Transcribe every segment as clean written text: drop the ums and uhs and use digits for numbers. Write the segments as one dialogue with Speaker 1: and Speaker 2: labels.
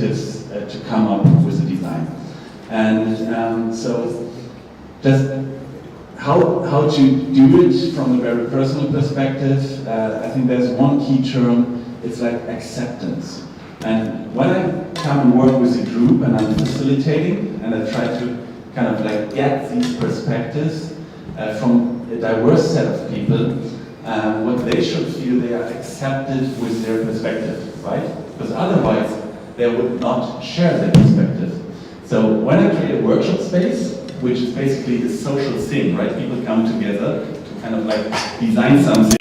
Speaker 1: initiatives to come up with a design. And so just how to do it from a very personal perspective, I think there's one key term, it's like acceptance. And when I come and work with a group and I'm facilitating and I try to kind of like get these perspectives from a diverse set of people, what they should feel they are accepted with their perspective, right? Because otherwise they would not share their perspective. So when I create a workshop space, which is basically the social thing, right? People come together to kind of like design something,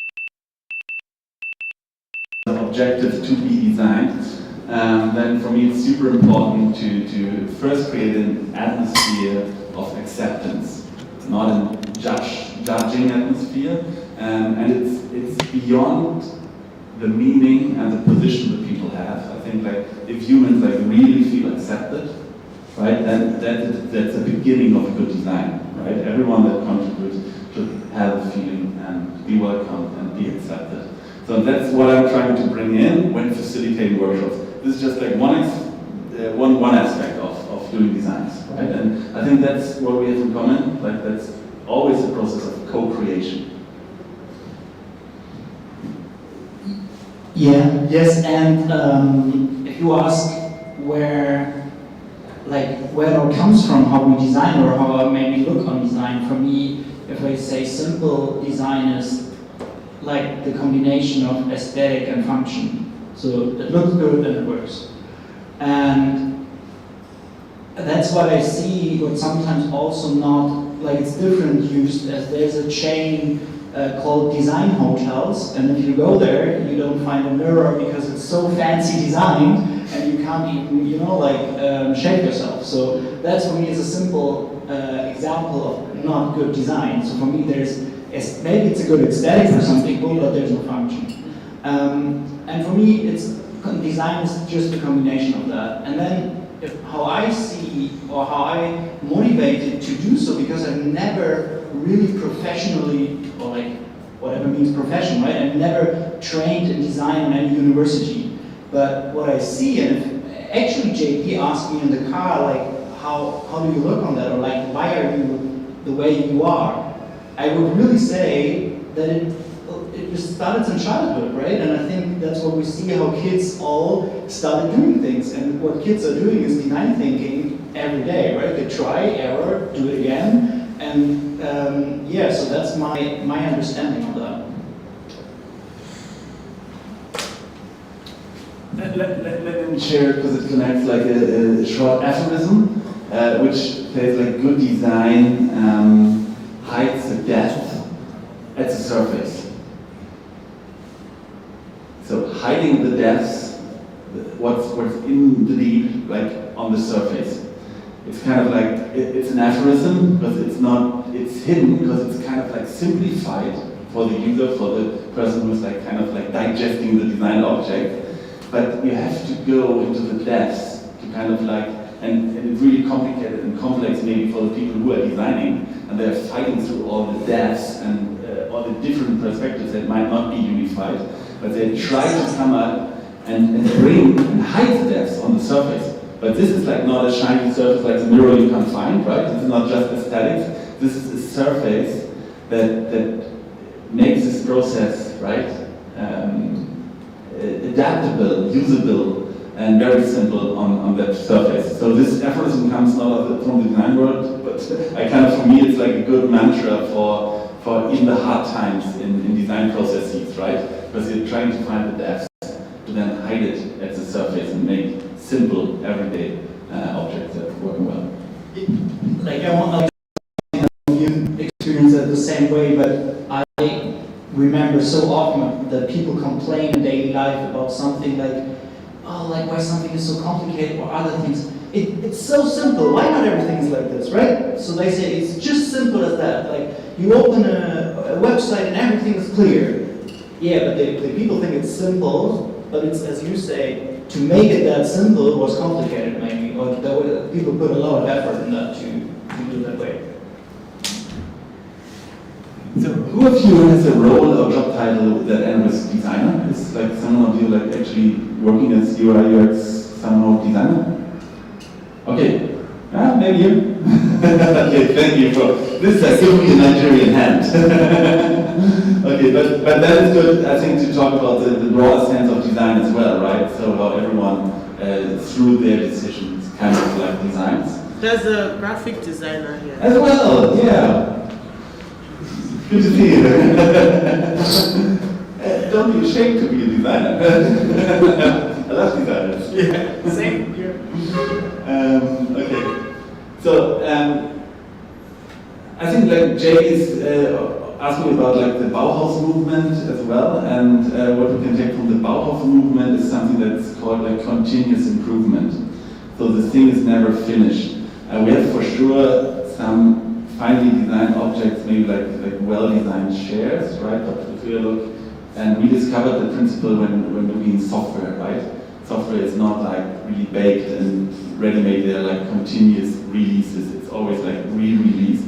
Speaker 1: objective to be designed, then for me it's super important to first create an atmosphere of acceptance, not a judging atmosphere, and it's beyond the meaning and the position that people have. I think like if humans like really feel accepted, right, then that's the beginning of a good design, right? Everyone that contributes should have a feeling and be welcomed and be accepted. So that's what I'm trying to bring in when facilitating workshops. This is just like one aspect of doing designs, right? And I think that's what we have in common. Like that's always the process of co-creation.
Speaker 2: Yeah. Yes. And if you ask where it comes from, how we design or how I maybe look on design, for me, if I say simple design is like the combination of aesthetic and function. So it looks good and it works. And that's what I see, but sometimes also not, like it's different used as there's a chain called design hotels, and if you go there, you don't find a mirror because it's so fancy designed, and you can't even, shape yourself. So that's for me is a simple example of not good design. So for me, maybe it's a good aesthetic for some people, but there's no function. And for me, design is just a combination of that. And then how I see or how I motivated to do so, because I've never really professionally, or like whatever means profession, right? I've never trained in design in any university. But what I see, and actually JP asked me in the car, like, how do you look on that? Or like, why are you the way you are? I would really say that it just started in childhood, right? And I think that's what we see, how kids all started doing things. And what kids are doing is design thinking every day, right? They try, error, do it again. And so that's my understanding of that.
Speaker 1: Let me share, because it connects like a short aphorism, which says like good design hides the depth at the surface. So hiding the depths, what's in the deep, like on the surface. It's kind of like, it's an aphorism, because it's hidden, because it's kind of like simplified for the user, for the person who's like kind of like digesting the design object. But you have to go into the depths to kind of like, and it's really complicated and complex maybe for the people who are designing, and they're fighting through all the depths and all the different perspectives that might not be unified, but they try to come up and bring and hide the depths on the surface. But this is like not a shiny surface like the mirror you can find, right? This is not just aesthetics. This is a surface that makes this process, right, adaptable, usable, and very simple on that surface. So this aphorism comes not from the design world, but for me, it's like a good mantra for even the hard times in design processes, right? Because you're trying to find the depths to then hide it at the surface and make simple, everyday objects that work well.
Speaker 2: Like I want you experience it the same way, but I remember so often that people complain in daily life about something like, why something is so complicated or other things. It's so simple. Why not everything is like this, right? So they say it's just simple as that. Like you open a website and everything is clear. Yeah, but the people think it's simple, but it's, as you say, to make it that simple was complicated maybe, or people put a lot of effort in that to do it that way.
Speaker 1: So who of you has a role or job title that ends with designer? Is like someone of you like actually working as UI UX somehow designer? Okay, maybe you. Okay, thank you for this. I give me a Nigerian hand. Okay, but that is good, I think, to talk about the broader sense of design as well, right? So how everyone, through their decisions, kind of like designs.
Speaker 3: There's a graphic designer here.
Speaker 1: As well, yeah. Good to see you. Don't be ashamed to be a designer. I love designers.
Speaker 3: Yeah, same here.
Speaker 1: Okay. So, I think like Jay is asking about like the Bauhaus movement as well, and what we can take from the Bauhaus movement is something that's called like continuous improvement. So the thing is never finished. We have for sure some finely designed objects, maybe like well-designed chairs, right? But if we look, and we discovered the principle when doing software, right? Software is not like really baked and ready-made. They're like continuous releases. It's always like re-release.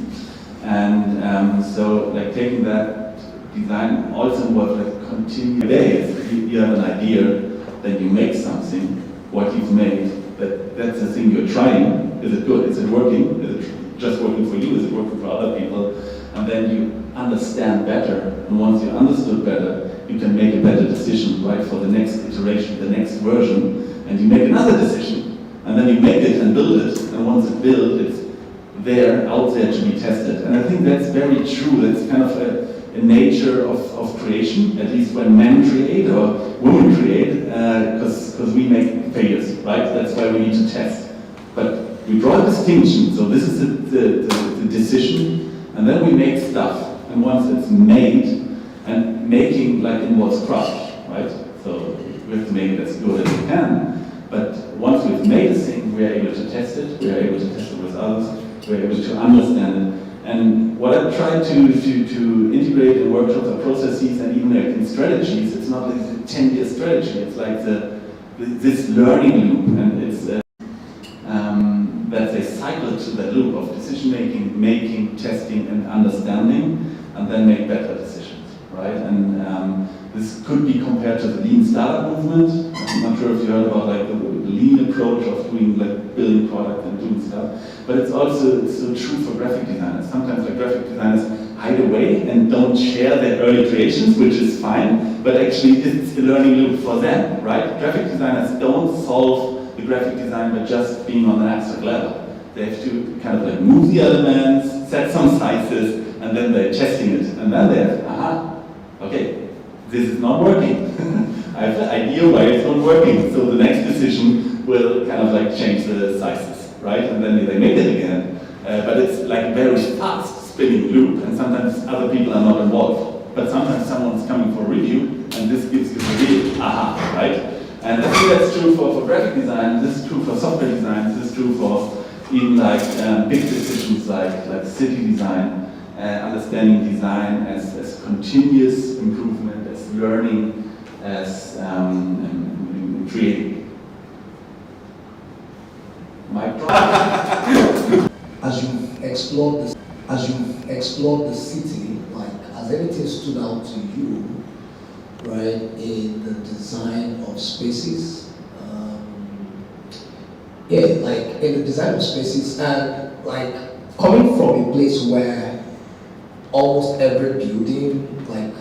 Speaker 1: And so like taking that design also involves like continuous days. You have an idea, then you make something. What you've made, that's the thing you're trying. Is it good? Is it working? Is it just working for you? Is it working for other people? And then you understand better. And once you understood better, you can make a better decision, right, for the next iteration, the next version, and you make another decision. And then you make it and build it. And once it's built, it's there, out there to be tested. And I think that's very true. That's kind of a nature of creation, at least when men create or women create, because we make failures, right? That's why we need to test. But we draw a distinction, so this is the decision, and then we make stuff. And once it's made, and making like involves craft, right? So we have to make it as good as we can. But once we've made a thing, we are able to test it, we are able to test it with others, we are able to understand it. And what I try to integrate in workshops or processes and even like in strategies, it's not like a 10-year strategy, it's like this learning loop, and it's that's a cycle to that loop of decision making, testing, and understanding, and then make better decisions, right? And this could be compared to the lean startup movement. I'm not sure if you heard about like the lean approach of doing like building product and doing stuff, but it's also so true for graphic designers. Sometimes like graphic designers hide away and don't share their early creations, which is fine, but actually it's a learning loop for them, right? Graphic designers don't solve the graphic design by just being on an abstract level. They have to kind of like move the elements, set some sizes, and then they're testing it. And then they're, okay, this is not working. I have the idea why it's not working. So the next decision will kind of like change the sizes, right? And then they make it again. But it's like a very fast spinning loop, and sometimes other people are not involved. But sometimes someone's coming for review, and this gives you the real aha, right? And I think that's true for graphic design, this is true for software design, this is true for even like big decisions like city design, understanding design as continuous improvement, as learning, as creating.
Speaker 4: As you've explored the city, like has anything stood out to you, right, in the design of spaces? Like in the design of spaces, and like coming from a place where almost every building like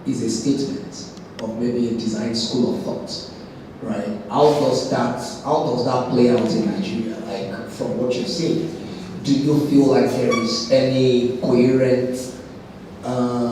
Speaker 4: is a statement of maybe a design school of thought, right? How does that play out in Nigeria? Like from what you've seen, do you feel like there is any coherent